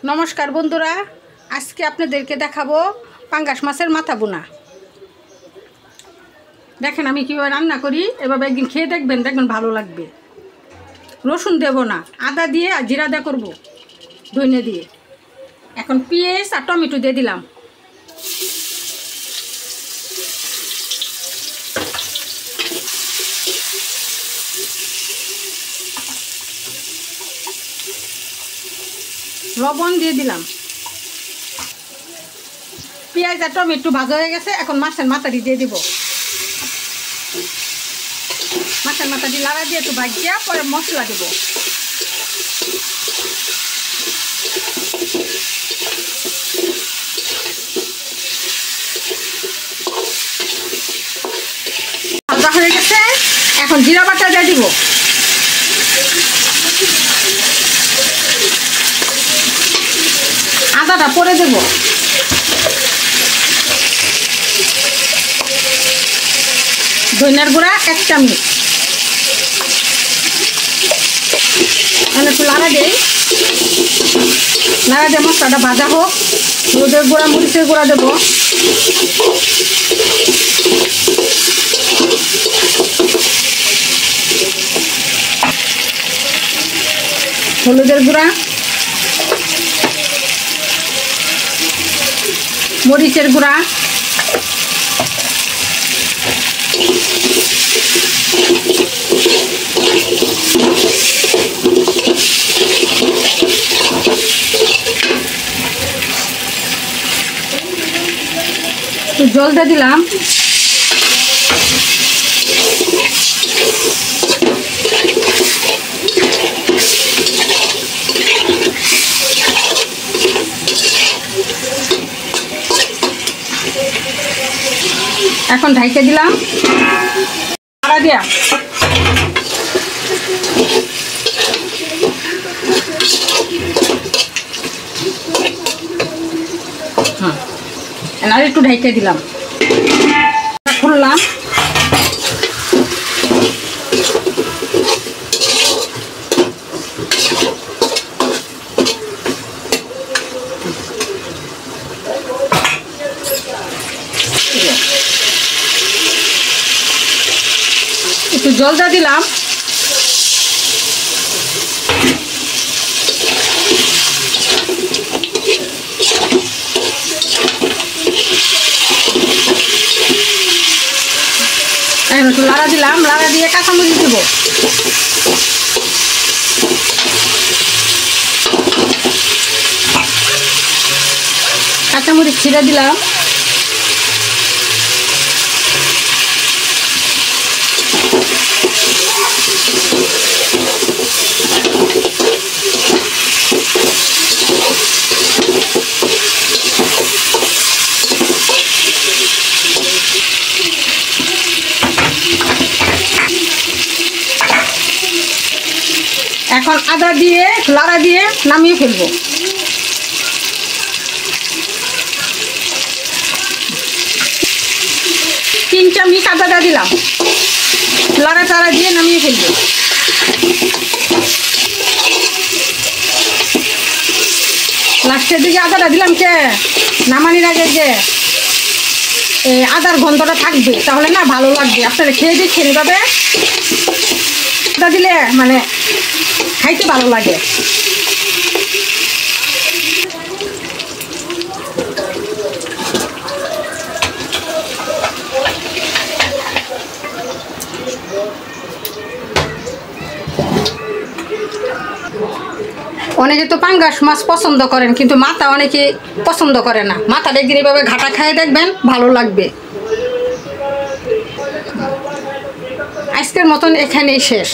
নমস্কার বন্ধুরা, আজকে আপনাদেরকে দেখাবো পাঙ্গাস মাছের মাথা বোনা। দেখেন আমি কীভাবে রান্না করি, এভাবে একদিন খেয়ে দেখবেন, ভালো লাগবে। রসুন দেব না, আদা দিয়ে আর জিরা দিয়ে করবো, ধনে দিয়ে। এখন পেঁয়াজ আর টমেটো দিয়ে দিলাম। লবণ দিয়ে দিলাম। পেঁয়াজ আর টমেটো ভাজা হয়ে গেছে, এখন মাছের মাথাটি দিয়ে দিব। মাছের মাথাটি লাড়া দিয়ে একটু ভাজিয়া পরে মশলা দেব। ভাজা হয়ে গেছে, এখন জিরা বাটা দিয়ে দিব। আদাটা পরে দেব। ধনিয়ার গুঁড়া 1 চামচ। একটু লাড়া দেই, লাড়া দিয়ে মশলাটা ভাজা হোক। হলুদের গুঁড়া, মরিচের গুঁড়া দেব। হলুদের গুঁড়া, মরিচের গুঁড়া, একটু জল দিয়ে দিলাম। এখন ঢাইকে দিলাম। নাড়া দিয়া আর একটু ঢাইকে দিলাম। খুললাম। একটু জল দিয়ে দিলাম। একটু লাড়া দিলাম, লাড়া দিয়ে কাঁচামরিচ দেব। কাঁচামরিচ ছিঁড়ে দিলাম। এখন আদা দিয়ে লাড়া দিয়ে নামিয়ে ফেলবো। তিন চামচ আদাটা দিলাম, লাড়া টাড়া দিয়ে নামিয়ে ফেলবো। লাস্টের দিকে আদাটা দিলাম কে নামানির আগে, যে আদার গন্ধটা থাকবে, তাহলে না ভালো লাগবে। আপনারা খেয়ে দেখছেন এভাবে, আদা দিলে মানে খাইতে ভালো লাগে। অনেকে তো পাঙ্গাস মাছ পছন্দ করেন, কিন্তু মাথা অনেকে পছন্দ করে না। মাথাটা একদিন এভাবে ঘাটা খাইয়ে দেখবেন, ভালো লাগবে। আজকের মতন এখানেই শেষ।